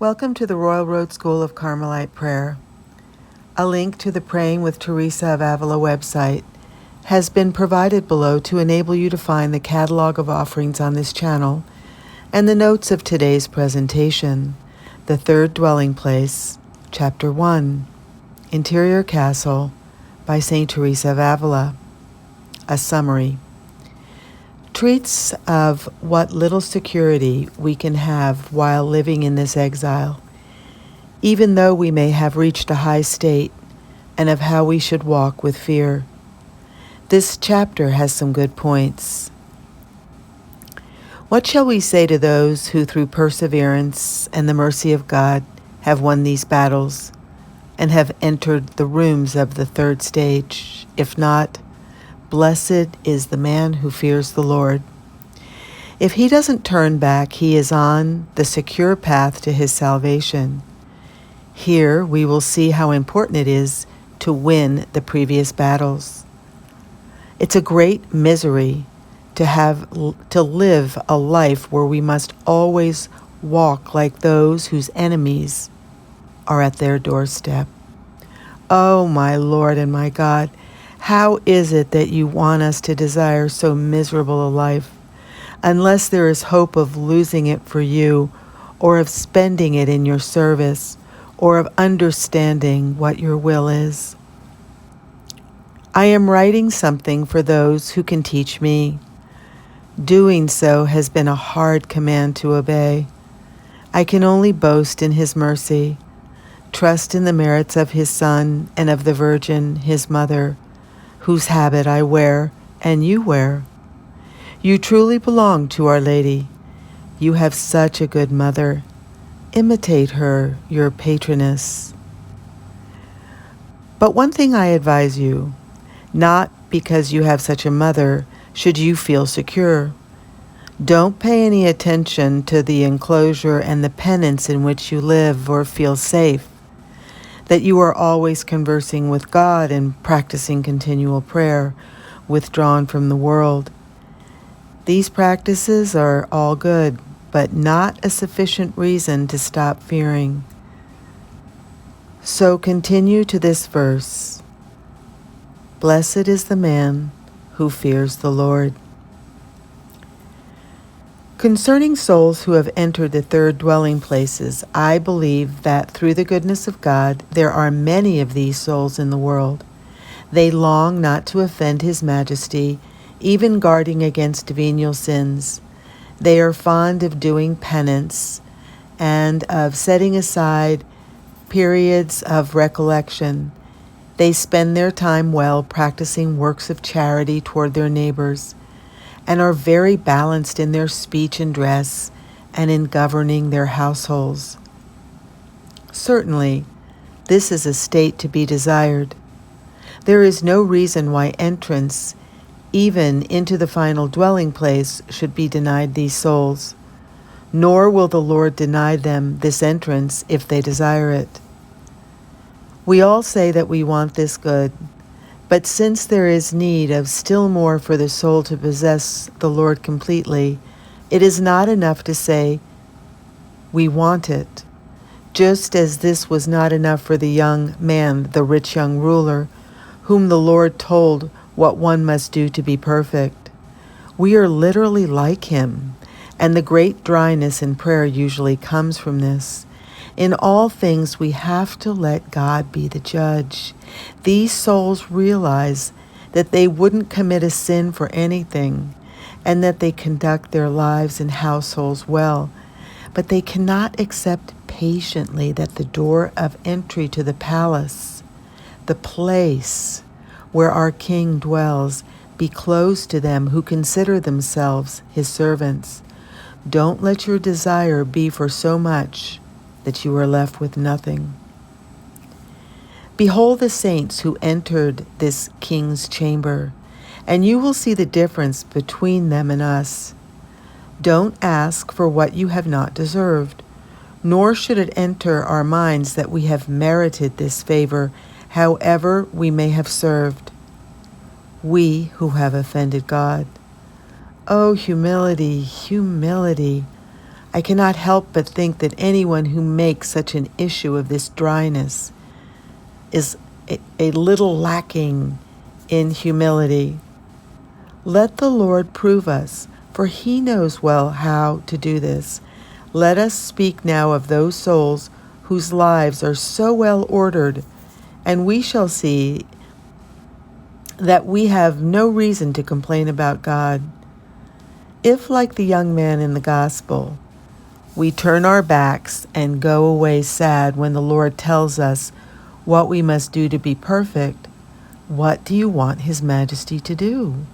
Welcome to the Royal Road School of Carmelite Prayer. A link to the Praying with Teresa of Avila website has been provided below to enable you to find the catalog of offerings on this channel and the notes of today's presentation, The Third Dwelling Place, Chapter 1, Interior Castle by Saint Teresa of Avila. A summary treats of what little security we can have while living in this exile, even though we may have reached a high state, and of how we should walk with fear. This chapter has some good points. What shall we say to those who through perseverance and the mercy of God have won these battles and have entered the rooms of the third stage? If not, blessed is the man who fears the Lord. If he doesn't turn back, he is on the secure path to his salvation. Here we will see how important it is to win the previous battles. It's a great misery to live a life where we must always walk like those whose enemies are at their doorstep. Oh, my Lord and my God, how is it that you want us to desire so miserable a life, unless there is hope of losing it for you, or of spending it in your service, or of understanding what your will is? I am writing something for those who can teach me. Doing so has been a hard command to obey. I can only boast in His mercy, trust in the merits of His Son and of the Virgin, His Mother, whose habit I wear and you wear. You truly belong to Our Lady. You have such a good mother. Imitate her, your patroness. But one thing I advise you, not because you have such a mother should you feel secure. Don't pay any attention to the enclosure and the penance in which you live or feel safe, that you are always conversing with God and practicing continual prayer, withdrawn from the world. These practices are all good, but not a sufficient reason to stop fearing. So continue to this verse. Blessed is the man who fears the Lord. Concerning souls who have entered the third dwelling places, I believe that through the goodness of God, there are many of these souls in the world. They long not to offend His Majesty, even guarding against venial sins. They are fond of doing penance and of setting aside periods of recollection. They spend their time well practicing works of charity toward their neighbors, and are very balanced in their speech and dress and in governing their households. Certainly, this is a state to be desired. There is no reason why entrance, even into the final dwelling place, should be denied these souls, nor will the Lord deny them this entrance if they desire it. We all say that we want this good, but since there is need of still more for the soul to possess the Lord completely, it is not enough to say, we want it, just as this was not enough for the young man, the rich young ruler, whom the Lord told what one must do to be perfect. We are literally like him, and the great dryness in prayer usually comes from this. In all things, we have to let God be the judge. These souls realize that they wouldn't commit a sin for anything, and that they conduct their lives and households well, but they cannot accept patiently that the door of entry to the palace, the place where our King dwells, be closed to them who consider themselves His servants. Don't let your desire be for so much that you are left with nothing. Behold the saints who entered this King's chamber, and you will see the difference between them and us. Don't ask for what you have not deserved, nor should it enter our minds that we have merited this favor, however we may have served. We who have offended God. Oh, humility, humility! I cannot help but think that anyone who makes such an issue of this dryness is a little lacking in humility. Let the Lord prove us, for he knows well how to do this. Let us speak now of those souls whose lives are so well ordered, and we shall see that we have no reason to complain about God. If, like the young man in the gospel, we turn our backs and go away sad when the Lord tells us what we must do to be perfect, what do you want His Majesty to do?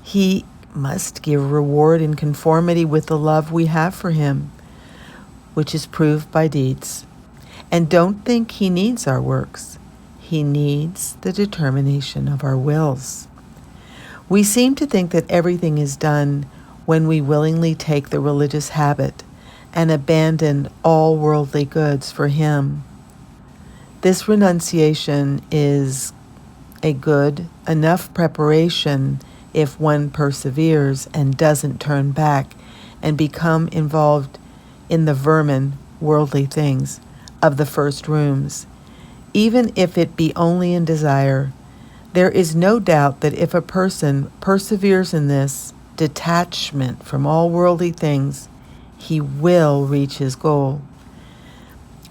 He must give reward in conformity with the love we have for Him, which is proved by deeds. And don't think He needs our works. He needs the determination of our wills. We seem to think that everything is done when we willingly take the religious habit and abandon all worldly goods for Him. This renunciation is a good enough preparation if one perseveres and doesn't turn back and become involved in the vermin, worldly things of the first rooms. Even if it be only in desire, there is no doubt that if a person perseveres in this detachment from all worldly things, he will reach his goal.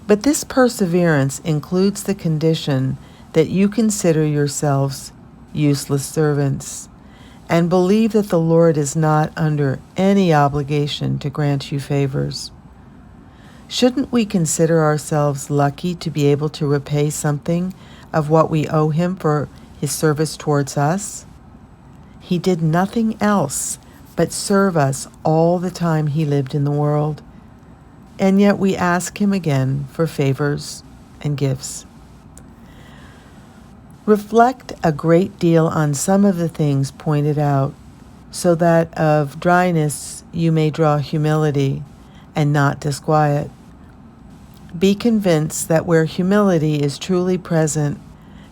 But this perseverance includes the condition that you consider yourselves useless servants and believe that the Lord is not under any obligation to grant you favors. Shouldn't we consider ourselves lucky to be able to repay something of what we owe Him for His service towards us? He did nothing else but serve us all the time He lived in the world, and yet we ask Him again for favors and gifts. Reflect a great deal on some of the things pointed out, so that of dryness you may draw humility and not disquiet. Be convinced that where humility is truly present,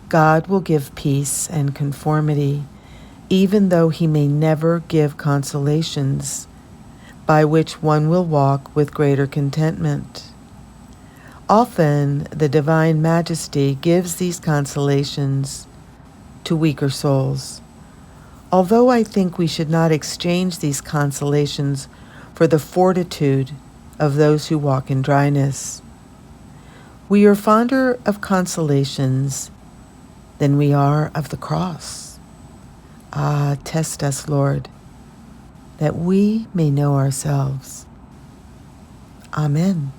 God will give peace and conformity, even though He may never give consolations, by which one will walk with greater contentment. Often the Divine Majesty gives these consolations to weaker souls, although I think we should not exchange these consolations for the fortitude of those who walk in dryness. We are fonder of consolations than we are of the cross. Ah, test us, Lord, that we may know ourselves. Amen.